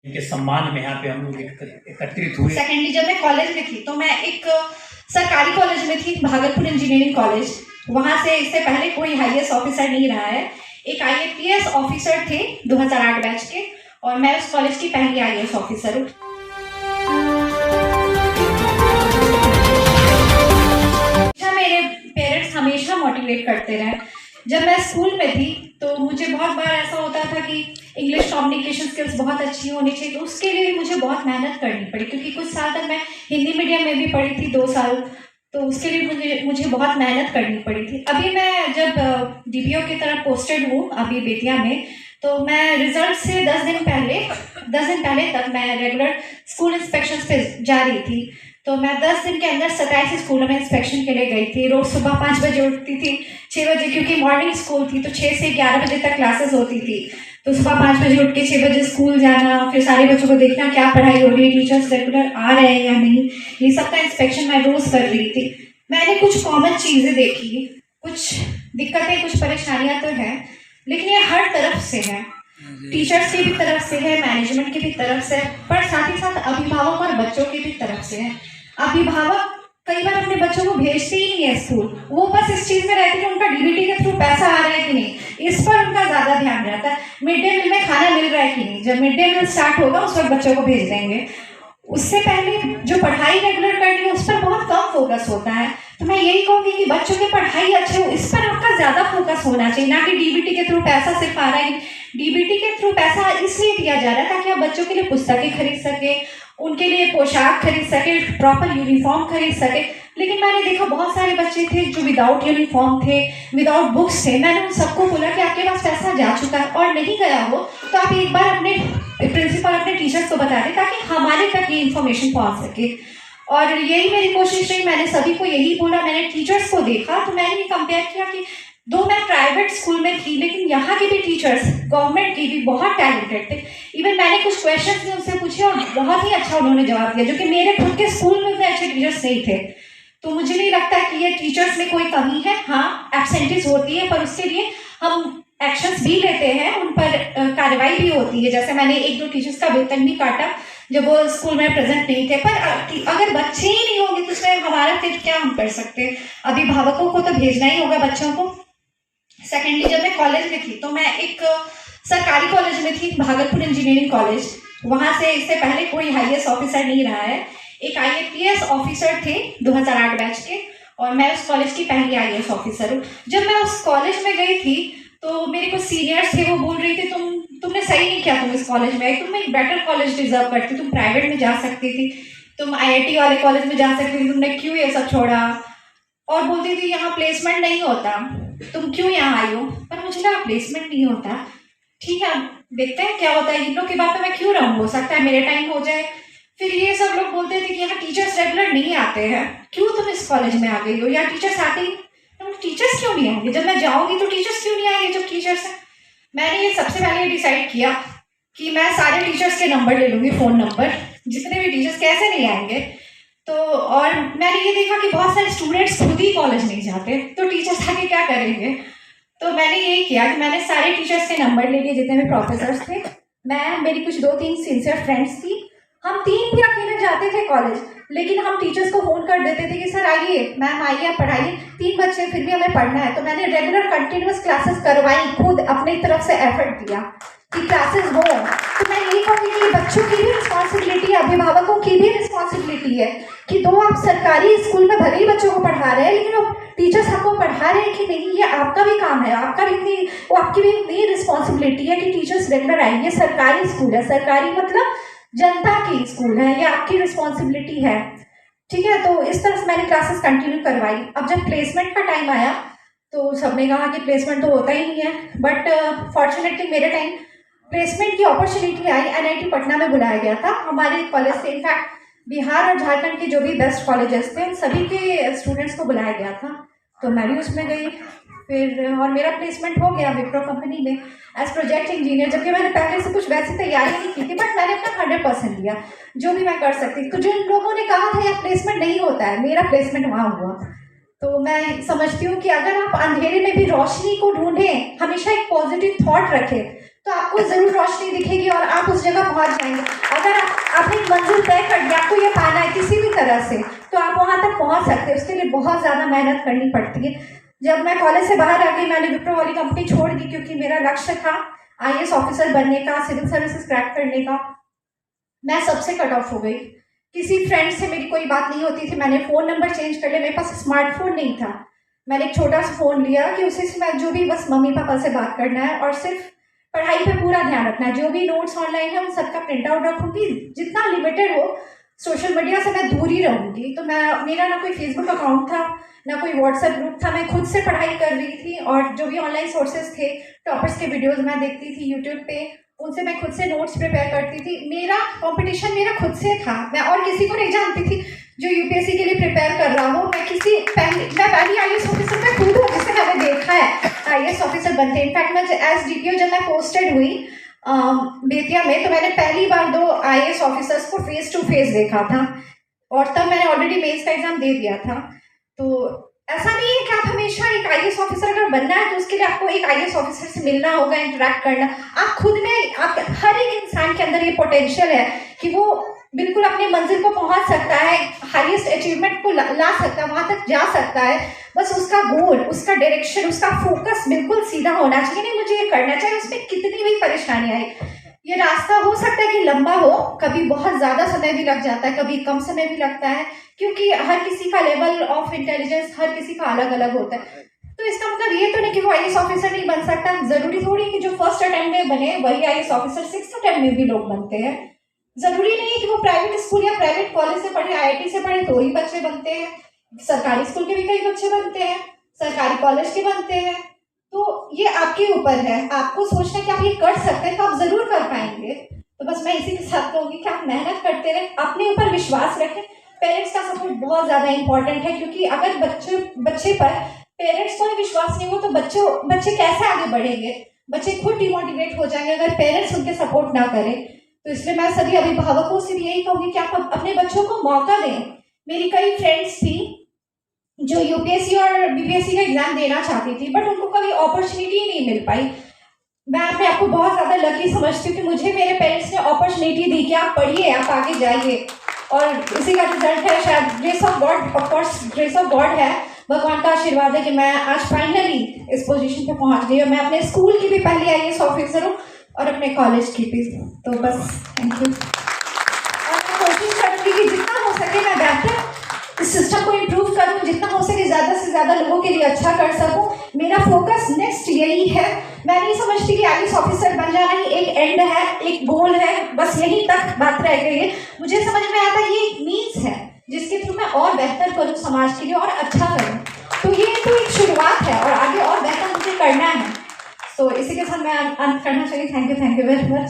इनके सम्मान में यहाँ पे हम लोग एकत्रित हुए। सेकेंडली जब मैं कॉलेज में थी तो मैं एक सरकारी कॉलेज में थी, भागलपुर इंजीनियरिंग कॉलेज। वहाँ से इससे पहले कोई IAS ऑफिसर नहीं रहा है। एक IAPS ऑफिसर थे 2008 बैच के, और मैं उस कॉलेज की पहली IAS ऑफिसर हूँ। मेरे पेरेंट्स हमेशा मोटिवेट करते रहे। जब मैं स्कूल में थी तो मुझे बहुत बार ऐसा होता था कि इंग्लिश कम्युनिकेशन स्किल्स बहुत अच्छी होनी चाहिए, तो उसके लिए मुझे बहुत मेहनत करनी पड़ी, क्योंकि कुछ साल तक मैं हिंदी मीडियम में भी पढ़ी थी 2 साल, तो उसके लिए मुझे बहुत मेहनत करनी पड़ी थी। अभी मैं जब DPO की तरफ पोस्टेड हूँ अभी बेतिया में, तो मैं रिजल्ट से 10 दिन पहले तक मैं रेगुलर स्कूल इंस्पेक्शन पे जा रही थी। तो मैं 10 दिन के अंदर 27 स्कूलों में इंस्पेक्शन के लिए गई थी। रोज सुबह 5 बजे उठती थी, 6 बजे, क्योंकि मॉर्निंग स्कूल थी तो 6 से 11 बजे तक क्लासेस होती थी। तो सुबह 5 बजे उठ के 6 बजे स्कूल जाना, फिर सारे बच्चों को देखना क्या पढ़ाई हो रही है, टीचर्स रेगुलर आ रहे हैं या नहीं, ये सब का इंस्पेक्शन मैं रोज कर रही थी। मैंने कुछ कॉमन चीज़ें देखी, कुछ दिक्कतें, कुछ परेशानियां तो हैं, लेकिन ये हर तरफ से है। टीचर्स की भी तरफ से है, मैनेजमेंट की भी तरफ से है, पर साथ ही साथ अभिभावक और बच्चों की भी तरफ से है। अभिभावक कई बार अपने बच्चों को भेजते ही नहीं है स्कूल, वो बस इस चीज़ में रहते हैं कि उनका DBT के थ्रू पैसा आ रहा है कि नहीं, इस पर उनका ज़्यादा ध्यान रहता है। मिड डे मील में खाना मिल रहा है कि नहीं, जब मिड डे मील स्टार्ट होगा उस वक्त बच्चों को भेज देंगे। उससे पहले जो पढ़ाई रेगुलर करनी है उस पर बहुत कम फोकस होता है। तो मैं यही कहूँगी कि बच्चों की पढ़ाई अच्छे हो, इस पर आपका ज़्यादा फोकस होना चाहिए, ना कि DBT के थ्रू पैसा सिर्फ आ रहा है। DBT के थ्रू पैसा इसलिए दिया जा रहा है ताकि आप बच्चों के लिए पुस्तकें खरीद सके, उनके लिए पोशाक खरीद सके, प्रॉपर यूनिफॉर्म खरीद सके। लेकिन मैंने देखा बहुत सारे बच्चे थे जो विदाउट यूनिफॉर्म थे, विदाउट बुक्स थे। मैंने उन सबको बोला कि आपके पास पैसा जा चुका है और नहीं गया हो तो आप एक बार अपने प्रिंसिपल, अपने टीचर्स को बता दें ताकि हमारे तक ये इन्फॉर्मेशन पहुंच सके। और यही मेरी कोशिश रही, मैंने सभी को यही बोला। मैंने टीचर्स को देखा तो मैंने ये कंपेयर किया कि दो मैं प्राइवेट स्कूल में थी, लेकिन यहाँ के भी टीचर्स गवर्नमेंट की भी बहुत टैलेंटेड थे। इवन मैंने कुछ क्वेश्चंस भी उनसे पूछे और बहुत ही अच्छा उन्होंने जवाब दिया, जो कि मेरे खुद के स्कूल में उतने अच्छे टीचर्स नहीं थे। तो मुझे नहीं लगता कि ये टीचर्स में कोई कमी है। हाँ, एब्सेंटीज होती है, पर उसके लिए हम एक्शंस भी लेते हैं, उन पर कार्रवाई भी होती है। जैसे मैंने 1-2 टीचर्स का वेतन भी काटा जब वो स्कूल में प्रेजेंट नहीं थे। पर अगर बच्चे ही नहीं होंगे तो उसमें हमारा फिर क्या हम कर सकते हैं? अभिभावकों को तो भेजना ही होगा बच्चों को। सेकेंडली जब मैं कॉलेज में थी तो मैं एक सरकारी कॉलेज में थी, भागलपुर इंजीनियरिंग कॉलेज। वहाँ से इससे पहले कोई IAS ऑफिसर नहीं रहा है। एक IAPS ऑफिसर थे 2008 बैच के, और मैं उस कॉलेज की पहली IAS ऑफिसर हूँ। जब मैं उस कॉलेज में गई थी तो मेरे कुछ सीनियर्स थे, वो बोल रही थी तुमने सही नहीं किया, तुम इस कॉलेज में आई, तुम एक बेटर कॉलेज डिजर्व करती, तुम प्राइवेट में जा सकती थी, तुम IIT वाले कॉलेज में जा सकती थी, तुमने क्यों ये सब छोड़ा। और बोलती थी यहाँ प्लेसमेंट नहीं होता, तुम क्यों यहाँ आई हो। पर मुझे लगा प्लेसमेंट नहीं होता, ठीक है देखते हैं क्या होता है, इन लोग की बात पे मैं क्यों रहूँ, हो सकता है मेरे टाइम हो जाए। फिर ये सब लोग बोलते थे कि यहाँ टीचर्स रेगुलर नहीं आते हैं, क्यों तुम इस कॉलेज में आ गई हो, या टीचर्स आते ही, टीचर्स क्यों नहीं आएंगे, जब मैं जाऊँगी तो टीचर्स क्यों नहीं आएंगे जब टीचर्स हैं। मैंने ये सबसे पहले डिसाइड किया कि मैं सारे टीचर्स के नंबर ले लूँगी, फ़ोन नंबर, जितने भी टीचर्स, कैसे नहीं आएंगे। तो और मैंने ये देखा कि बहुत सारे स्टूडेंट्स खुद ही कॉलेज नहीं जाते, तो टीचर्स आके क्या करेंगे। तो मैंने यही किया कि मैंने सारे टीचर्स के नंबर ले लिए, जितने भी प्रोफेसर्स थे। मेरी कुछ 2-3 सिंसियर फ्रेंड्स थी, हम 3 भी अकेले जाते थे कॉलेज, लेकिन हम टीचर्स को फ़ोन कर देते थे कि सर आइए, मैम आइए, आप पढ़ाइए। 3 बच्चे, फिर भी हमें पढ़ना है। तो मैंने रेगुलर कंटिन्यूस क्लासेस करवाई, खुद अपनी तरफ से एफर्ट दिया कि क्लासेस हो। तो मैं यही कहूँगी कि बच्चों की भी रिस्पॉन्सिबिलिटी है, अभिभावकों की भी रिस्पॉन्सिबिलिटी है कि आप सरकारी स्कूल में भले ही बच्चों को पढ़ा रहे हैं, लेकिन वो टीचर्स आपको पढ़ा रहे हैं कि नहीं, ये आपका भी काम है, आपकी भी इतनी रिस्पॉन्सिबिलिटी है कि टीचर्स रेगुलर आएंगे। सरकारी स्कूल है, सरकारी मतलब जनता की स्कूल है, ये आपकी रिस्पॉन्सिबिलिटी है, ठीक है। तो इस तरह से मैंने क्लासेस कंटिन्यू करवाई। अब जब प्लेसमेंट का टाइम आया तो सबने कहा कि प्लेसमेंट तो होता ही नहीं है, बट फॉर्चुनेटली मेरे टाइम प्लेसमेंट की अपॉर्चुनिटी आई। NIT पटना में बुलाया गया था हमारे कॉलेज से, इनफैक्ट बिहार और झारखंड के जो भी बेस्ट कॉलेजेस थे सभी के स्टूडेंट्स को बुलाया गया था, तो मैं भी उसमें गई फिर, और मेरा प्लेसमेंट हो गया विप्रो कंपनी में एज प्रोजेक्ट इंजीनियर। जबकि मैंने पहले से कुछ वैसी तैयारी नहीं की थी, बट मैंने अपना 100% दिया, जो भी मैं कर सकती थी। तो जिन लोगों ने कहा था यार प्लेसमेंट नहीं होता है, मेरा प्लेसमेंट वहाँ हुआ। तो मैं समझती हूँ कि अगर आप अंधेरे में भी रोशनी को ढूंढें, हमेशा एक पॉजिटिव थॉट रखें, तो तो आपको ज़रूर रोशनी दिखेगी और आप उस जगह पहुंच जाएंगे। अगर आपने एक मंजिल तय कर दिया, आपको ये पाना है किसी भी तरह से, तो आप वहां तक पहुंच सकते हैं। उसके लिए बहुत ज़्यादा मेहनत करनी पड़ती है। जब मैं कॉलेज से बाहर आ गई, मैंने विप्रो वाली कंपनी छोड़ दी क्योंकि मेरा लक्ष्य था IAS ऑफिसर बनने का, सिविल सर्विसेज क्रैक करने का। मैं सबसे कट ऑफ हो गई। किसी फ्रेंड से मेरी कोई बात नहीं होती थी। मैंने फ़ोन नंबर चेंज कर लिया। मेरे पास स्मार्टफोन नहीं था। मैंने एक छोटा सा फ़ोन लिया कि उसी से मैं जो भी बस मम्मी पापा से बात करना है और सिर्फ पढ़ाई पे पूरा ध्यान रखना है। जो भी नोट्स ऑनलाइन है उन सबका प्रिंट आउट रखूँगी। जितना लिमिटेड हो, सोशल मीडिया से मैं दूर ही रहूँगी। तो मेरा ना कोई फेसबुक अकाउंट था, ना कोई व्हाट्सएप ग्रुप था। मैं खुद से पढ़ाई कर रही थी और जो भी ऑनलाइन सोर्सेज थे, टॉपर्स के वीडियोज़ मैं देखती थी यूट्यूब पे, उनसे मैं खुद से नोट्स प्रिपेयर करती थी। मेरा कंपटीशन मेरा खुद से था। मैं और किसी को नहीं जानती थी जो UPSC के लिए प्रिपेयर कर रहा हो। मैं पहली IAS ऑफिसर मैं खुद हूँ जिसे मैंने देखा है IAS ऑफिसर बनते। इनफैक्ट मैं एज DPO जब मैं पोस्टेड हुई बेतिया में, तो मैंने पहली बार 2 IAS ऑफिसर्स को फेस टू फेस देखा था और तब मैंने ऑलरेडी मेंस का एग्जाम दे दिया था। तो ऐसा नहीं है कि आप हमेशा एक IAS ऑफिसर अगर बनना है तो उसके लिए आपको एक IAS ऑफिसर से मिलना होगा, इंटरेक्ट करना। आप खुद में, आप हर एक इंसान के अंदर ये पोटेंशियल है कि वो बिल्कुल अपने मंजिल को पहुंच सकता है, हाईएस्ट अचीवमेंट को ला सकता है, वहां तक जा सकता है। बस उसका गोल, उसका डायरेक्शन, उसका फोकस बिल्कुल सीधा होना चाहिए। नहीं, मुझे ये करना चाहिए, उसमें कितनी भी परेशानी आए। ये रास्ता हो सकता है कि लंबा हो, कभी बहुत ज़्यादा समय भी लग जाता है, कभी कम समय भी लगता है, क्योंकि हर किसी का लेवल ऑफ इंटेलिजेंस हर किसी का अलग अलग होता है। तो इसका मतलब ये तो नहीं कि वो IAS ऑफिसर नहीं बन सकता। ज़रूरी थोड़ी कि जो फर्स्ट अटेम्प्ट में बने वही IAS ऑफिसर 6th अटेम्प्ट में भी लोग बनते हैं। ज़रूरी नहीं है कि वो प्राइवेट स्कूल या प्राइवेट कॉलेज से पढ़े, IIT से पढ़े तो ही बच्चे बनते हैं। सरकारी स्कूल के भी कई बच्चे बनते हैं, सरकारी कॉलेज के बनते हैं। तो ये आपके ऊपर है, आपको सोचना कि आप ये कर सकते हैं तो आप जरूर कर पाएंगे। तो बस मैं इसी के साथ कहूँगी कि आप मेहनत करते रहें, अपने ऊपर विश्वास रखें। पेरेंट्स का सपोर्ट बहुत ज़्यादा इंपॉर्टेंट है, क्योंकि अगर बच्चे पर पेरेंट्स को विश्वास नहीं हो तो बच्चे कैसे आगे बढ़ेंगे। बच्चे खुद डिमोटिवेट हो जाएंगे अगर पेरेंट्स उनके सपोर्ट ना करें। तो इसलिए मैं सभी अभिभावकों से भी यही कहूँगी कि आप अपने बच्चों को मौका दें। मेरी कई फ्रेंड्स थी जो UPSC और BPSC का एग्जाम देना चाहती थी, बट उनको कभी अपॉर्चुनिटी नहीं मिल पाई। मैं अपने आपको बहुत ज़्यादा लकी समझती हूँ कि मुझे मेरे पेरेंट्स ने अपॉर्चुनिटी दी कि आप पढ़िए, आप आगे जाइए, और इसी का रिजल्ट है शायद grace of God. Of course grace of God है, भगवान का आशीर्वाद है कि मैं आज फाइनली इस पोजीशन पे पहुँच गई। और मैं अपने स्कूल की भी पहली IAS ऑफिसर हूँ और अपने कॉलेज की भी। तो बस थैंक यू। और मैं कोशिश करूँगी कि जितना हो सके मैं बेहतर इस सिस्टम को इम्प्रूव करूँ, जितना हो सके ज़्यादा से ज़्यादा लोगों के लिए अच्छा कर सकूँ। मेरा फोकस नेक्स्ट यही है। मैं नहीं समझती कि IAS ऑफिसर बन जाना ही एक एंड है, एक गोल है, बस यहीं तक बात रह गई है। मुझे समझ में आता है ये एक मीन्स है जिसके थ्रू मैं और बेहतर करूँ समाज के लिए और अच्छा करूँ। तो ये तो एक शुरुआत है और आगे और बेहतर मुझे करना है। तो इसी के साथ मैं अंत करना चाहिए। Thank you very much.